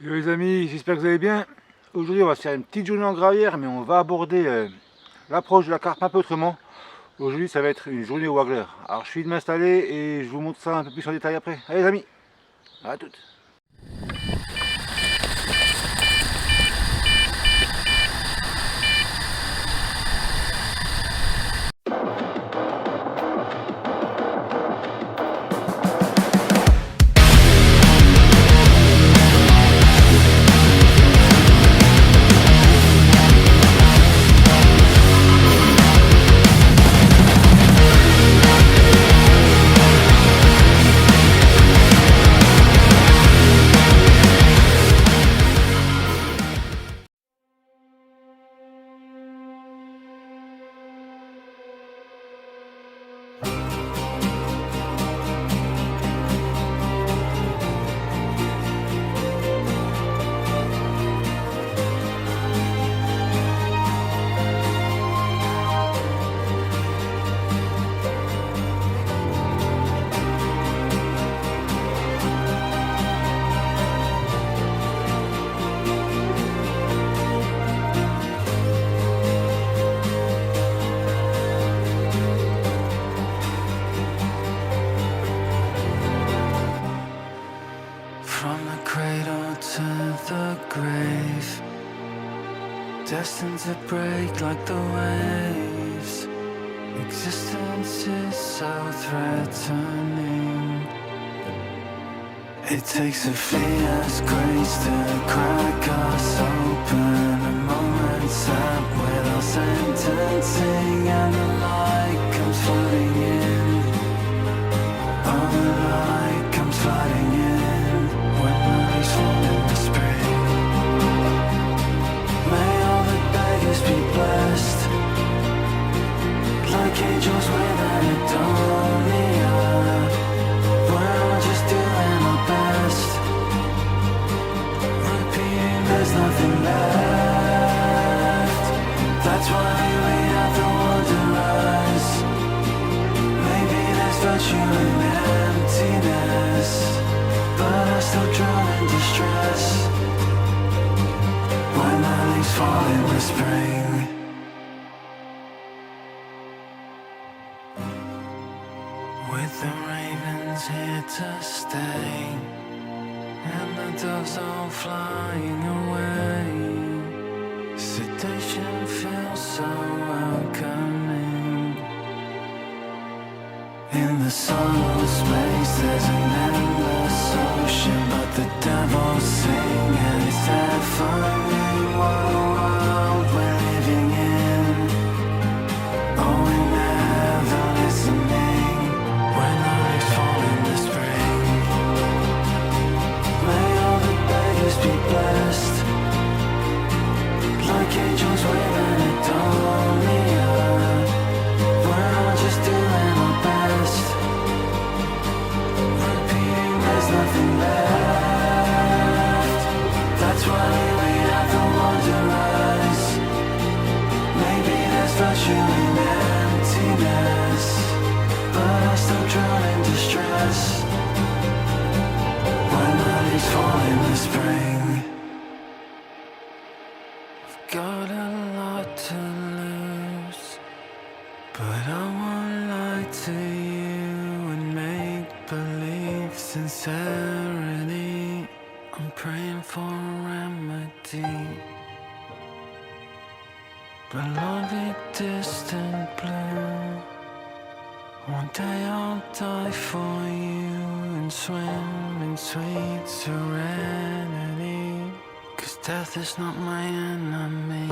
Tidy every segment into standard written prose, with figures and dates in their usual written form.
Yo les amis, j'espère que vous allez bien. Aujourd'hui on va se faire une petite journée en gravière, mais on va aborder l'approche de la carpe un peu autrement. Aujourd'hui ça va être une journée au waggler. Alors je suis de m'installer et je vous montre ça un peu plus en détail après. Allez les amis, à toutes. From the cradle to the grave, destined to break like the waves. Existence is so threatening. It takes a fierce grace to crack us open. A moment's up without sentencing, and the light comes flooding in. Oh, the light comes flooding in. When lilies fall in the spring, may all the beggars be blessed, like angels with Anadonia. We're all just doing our best, repeating there's nothing left. That's why we have the wanderers. Maybe there's virtue in emptiness, but I still drown in distress when the leaves fall in the spring. With the ravens here to stay, and the doves all flying away, sedation feels so welcoming. In the sunless space there's an endless ocean, but the devils sing and it's terrifying. What a world we're living in. Oh, we're never listening. When the leaves fall in the spring, may all the beggars be blessed, like angels with Anadonia. We're all just doing our best, repeating there's nothing left. That's why we have the wanderers. Maybe there's virtue in emptiness, but I still drown in distress when the leaves fall in the spring. I've got a lot to lose, but I won't lie to you and make believe sincerity. I'm praying for a remedy, beloved distant blue. One day I'll die for you and swim in sweet serenity, 'cause death is not my enemy.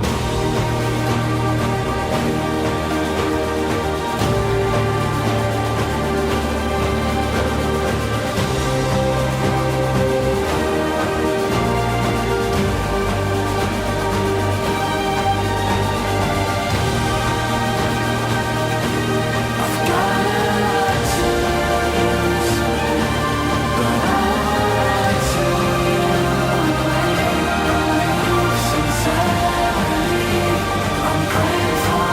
I've got a lot to lose, but I won't lie to you and make believe sincerity. I'm praying for a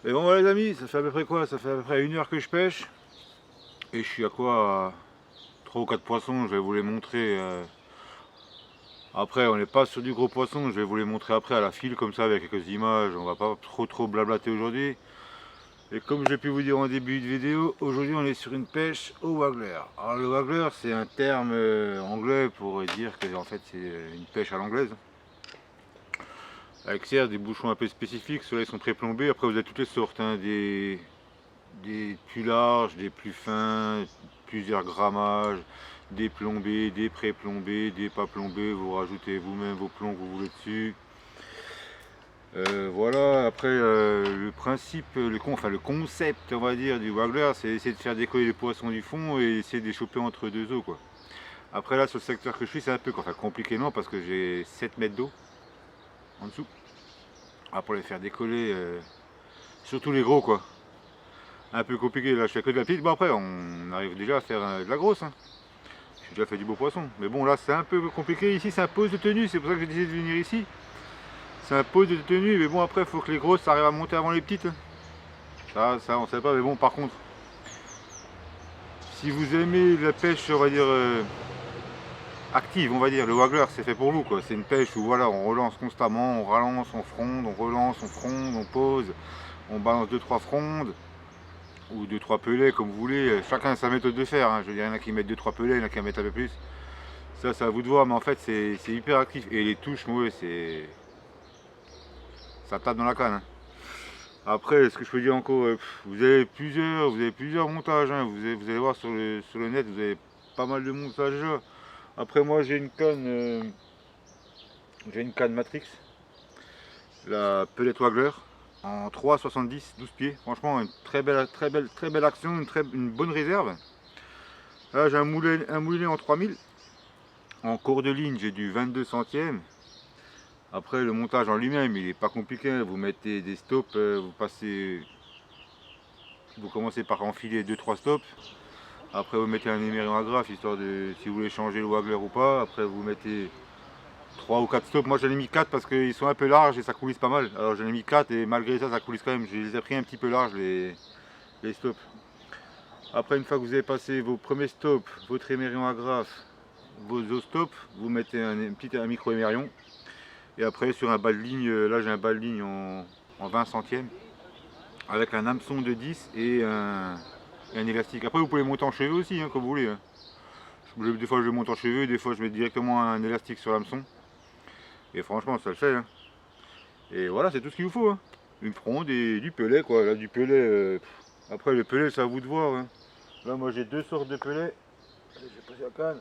Et bon voilà les amis, ça fait à peu près quoi? Ça fait à peu près 1 heure que je pêche. Et je suis à quoi? À 3 ou 4 poissons, je vais vous les montrer. Après on n'est pas sur du gros poisson, je vais vous les montrer après à la file comme ça avec quelques images. On va pas trop blablater aujourd'hui. Et comme j'ai pu vous dire en début de vidéo, aujourd'hui on est sur une pêche au waggler. Alors le waggler c'est un terme anglais pour dire que en fait c'est une pêche à l'anglaise. Avec certes des bouchons un peu spécifiques, ceux-là ils sont pré-plombés, après vous avez toutes les sortes, hein, des plus larges, des plus fins, plusieurs grammages, des plombés, des pré-plombés, des pas plombés, vous rajoutez vous-même vos plombs que vous voulez dessus. Voilà, après le principe, le concept on va dire du waggler, c'est essayer de faire décoller les poissons du fond et essayer de les choper entre deux eaux quoi. Après là sur le secteur que je suis c'est un peu compliqué non parce que j'ai 7 mètres d'eau en dessous. Ah, pour les faire décoller, surtout les gros quoi. Un peu compliqué, là je fais que de la petite, bon après on arrive déjà à faire de la grosse. Hein. J'ai déjà fait du beau poisson, mais bon là c'est un peu compliqué, ici c'est un pose de tenue, c'est pour ça que j'ai décidé de venir ici. C'est un pose de tenue, mais bon après il faut que les grosses arrivent à monter avant les petites. Ça on sait pas, mais bon par contre, si vous aimez la pêche on va dire active, on va dire, le waggler c'est fait pour vous quoi, c'est une pêche où voilà on relance constamment, on ralance, on fronde, on relance, on fronde, on pose, on balance 2-3 frondes ou 2-3 pelets comme vous voulez, chacun a sa méthode de faire, hein. Je veux dire il y en a qui mettent 2-3 pelets, il y en a qui en mettent un peu plus, ça c'est à vous de voir, mais en fait c'est hyper actif et les touches moi c'est ça tape dans la canne. Hein. Après ce que je peux dire encore, vous avez plusieurs montages, hein. Vous allez voir sur le net, vous avez pas mal de montages là. Après moi j'ai une canne Matrix, la Pellet Waggler en 3,70, 12 pieds. Franchement une très belle action, une bonne réserve. Là j'ai un moulinet en 3000. En cours de ligne j'ai du 22 centièmes. Après le montage en lui-même il est pas compliqué. Vous mettez des stops, vous commencez par enfiler 2-3 stops. Après vous mettez un émérillon agrafe histoire de si vous voulez changer le waggler ou pas. Après vous mettez 3 ou 4 stops. Moi j'en ai mis 4 parce qu'ils sont un peu larges et ça coulisse pas mal. Alors j'en ai mis 4 et malgré ça ça coulisse quand même. Je les ai pris un petit peu larges les stops. Après une fois que vous avez passé vos premiers stops, votre émérillon agrafe, vos autres stops, vous mettez un micro émérillon. Et après sur un bas de ligne, là j'ai un bas de ligne en 20 centièmes avec un hameçon de 10 et un élastique. Après vous pouvez monter en cheveux aussi hein, comme vous voulez. Hein. Des fois je monte en cheveux, des fois je mets directement un élastique sur l'hameçon. Et franchement ça le fait. Hein. Et voilà c'est tout ce qu'il vous faut. Hein. Une fronde et du pelet quoi. Là du pelet. Après le pelet c'est à vous de voir. Hein. Là moi j'ai deux sortes de pelets. J'ai passé la canne.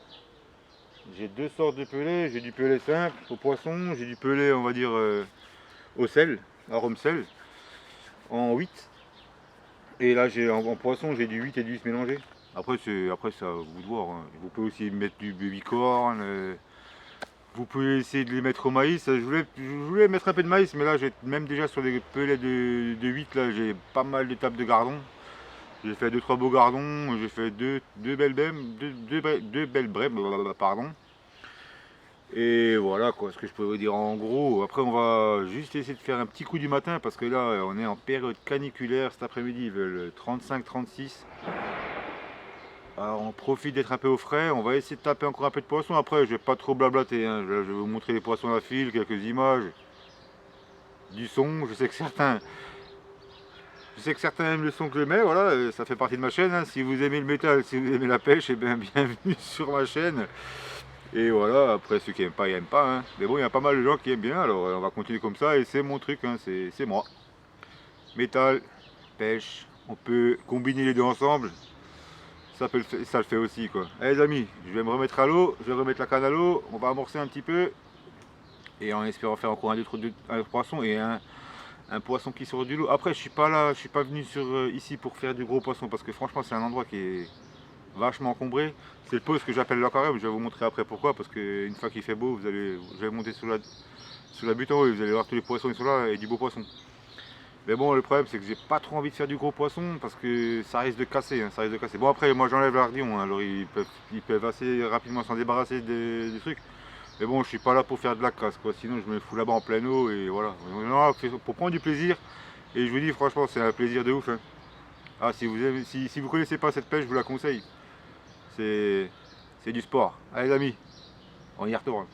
J'ai deux sortes de pelets, j'ai du pelet simple au poisson, j'ai du pelet on va dire au sel, arôme sel, en 8. Et là j'ai en poisson j'ai du 8 et du 8 mélangé. Après c'est à vous de voir. Hein. Vous pouvez aussi mettre du baby corn, vous pouvez essayer de les mettre au maïs. Je voulais mettre un peu de maïs, mais là j'ai même déjà sur les pelets de 8 là j'ai pas mal de tables de gardons. J'ai fait 2-3 beaux gardons, j'ai fait deux belles brèmes, pardon. Et voilà quoi, ce que je peux vous dire en gros. Après on va juste essayer de faire un petit coup du matin parce que là on est en période caniculaire cet après-midi, il veut 35-36. Alors on profite d'être un peu au frais, on va essayer de taper encore un peu de poisson. Après je vais pas trop blablater, hein. Je vais vous montrer les poissons à la file, quelques images, du son, je sais que certains aiment le son que je mets, voilà, ça fait partie de ma chaîne. Hein. Si vous aimez le métal, si vous aimez la pêche, et bien bienvenue sur ma chaîne. Et voilà, après ceux qui n'aiment pas, ils n'aiment pas. Hein. Mais bon, il y a pas mal de gens qui aiment bien, alors on va continuer comme ça et c'est mon truc, hein. C'est moi. Métal, pêche, on peut combiner les deux ensemble. Ça le fait aussi quoi. Allez les amis, je vais me remettre à l'eau, je vais remettre la canne à l'eau, on va amorcer un petit peu. Et en espérant faire encore un autre poisson et un poisson qui sort du lot. Après je suis pas là, je suis pas venu ici pour faire du gros poisson parce que franchement c'est un endroit qui est vachement encombré. C'est le pose que j'appelle l'aquarium, je vais vous montrer après pourquoi, parce qu'une fois qu'il fait beau, je vais monter sous la butte en haut et vous allez voir tous les poissons qui sont là et du beau poisson. Mais bon le problème c'est que j'ai pas trop envie de faire du gros poisson parce que ça risque de casser, hein, ça risque de casser. Bon après moi j'enlève l'ardillon, hein, alors ils peuvent assez rapidement s'en débarrasser des trucs. Mais bon, je suis pas là pour faire de la casse, quoi. Sinon, je me fous là-bas en pleine eau et voilà. Non, pour prendre du plaisir Et je vous dis franchement, c'est un plaisir de ouf. Hein. Ah, si vous connaissez pas cette pêche, je vous la conseille. C'est du sport. Allez les amis, on y retourne.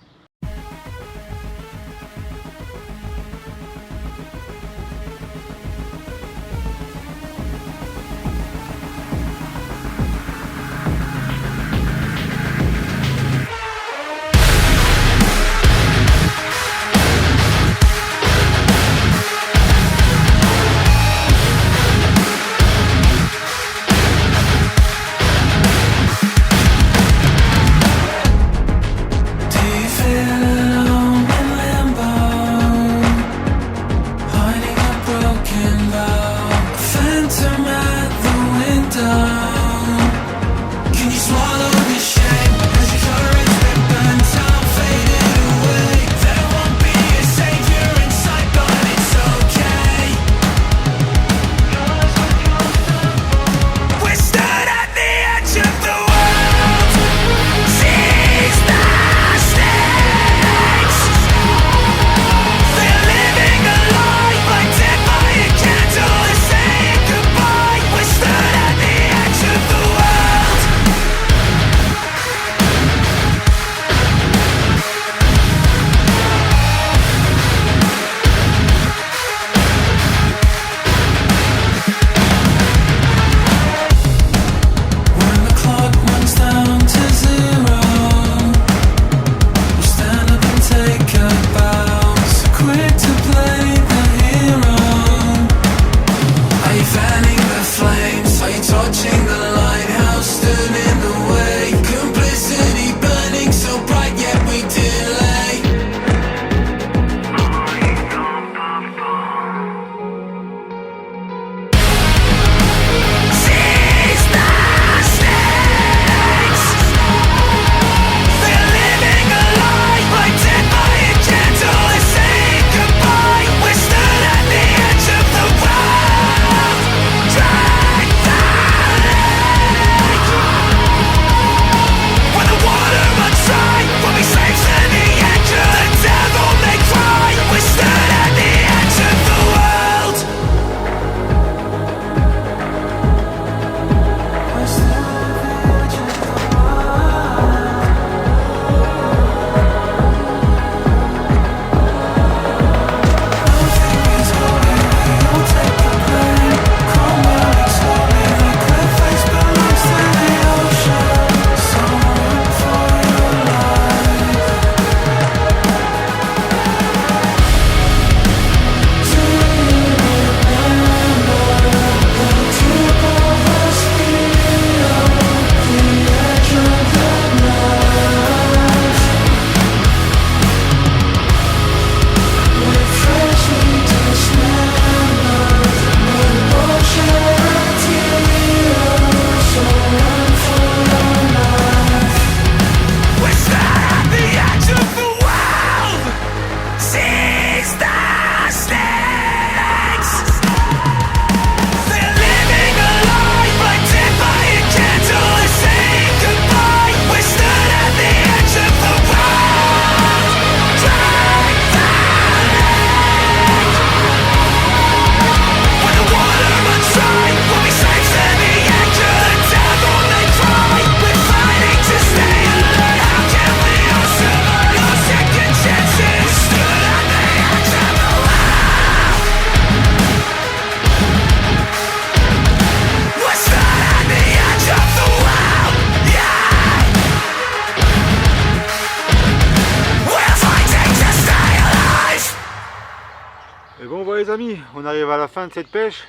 Les amis, on arrive à la fin de cette pêche.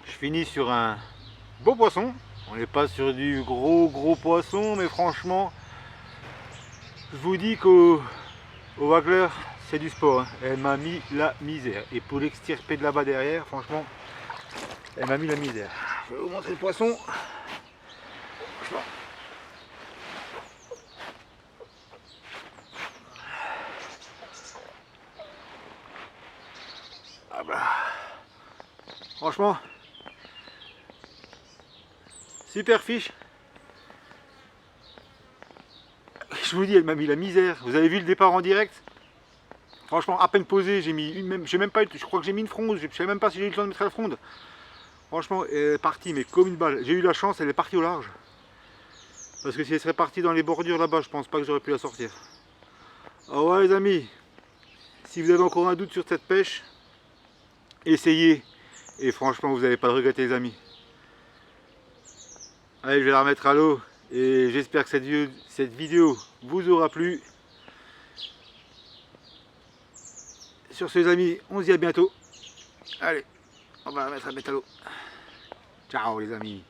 Je finis sur un beau poisson. On n'est pas sur du gros poisson, mais franchement, je vous dis qu'au waggler, c'est du sport. Hein. Elle m'a mis la misère. Et pour l'extirper de là-bas derrière, franchement, elle m'a mis la misère. Je vais vous montrer le poisson. Franchement. Ah bah. Franchement, super fiche. Je vous dis, elle m'a mis la misère. Vous avez vu le départ en direct? Franchement, à peine posé, j'ai même pas eu, je crois que j'ai mis une fronde, je sais même pas si j'ai eu le temps de mettre la fronde. Franchement, elle est partie, mais comme une balle. J'ai eu la chance, elle est partie au large. Parce que si elle serait partie dans les bordures là-bas, je pense pas que j'aurais pu la sortir. Ah ouais les amis, si vous avez encore un doute sur cette pêche, essayez. Et franchement, vous n'allez pas le regretter les amis. Allez, je vais la remettre à l'eau. Et j'espère que cette vidéo vous aura plu. Sur ce les amis, on se dit à bientôt. Allez, on va la mettre à l'eau. Ciao les amis.